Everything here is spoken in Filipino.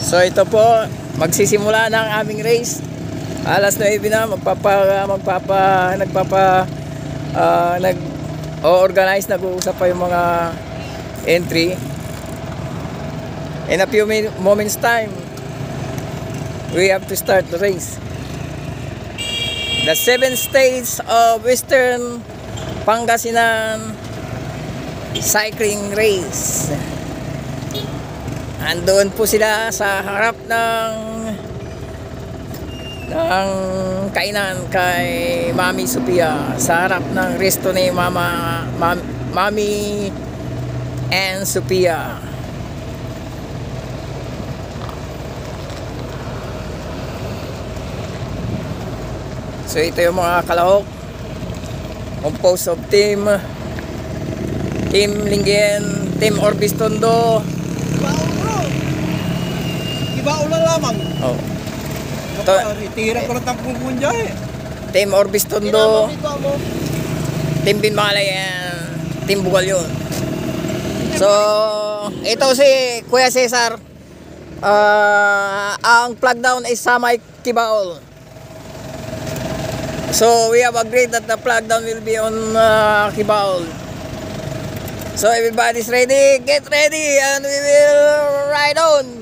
So ito po, magsisimula na ang aming race. Alas 9 na, nag-organize, nag-uusap pa yung mga entry. In a few moments time, we have to start the race. The 7 states of Western Pangasinan cycling race. Andoon po sila sa harap ng kainan kay Mami Sophia, sa harap ng resto ni Mami and Sophia. So ito yung mga kalahok, composed of Team Linggen, Team Orbis Tondo. Ibao lang lamang. Oh. Itira ko na tampong punja eh. Team Orbis Tondo, Team Binmalayan, Team Bugalyon. So ito si Kuya Cesar. Ang flag down is Samay Kibaol. So we have agreed that the flag down will be on Kibaol. So everybody's ready, get ready, and we will ride on.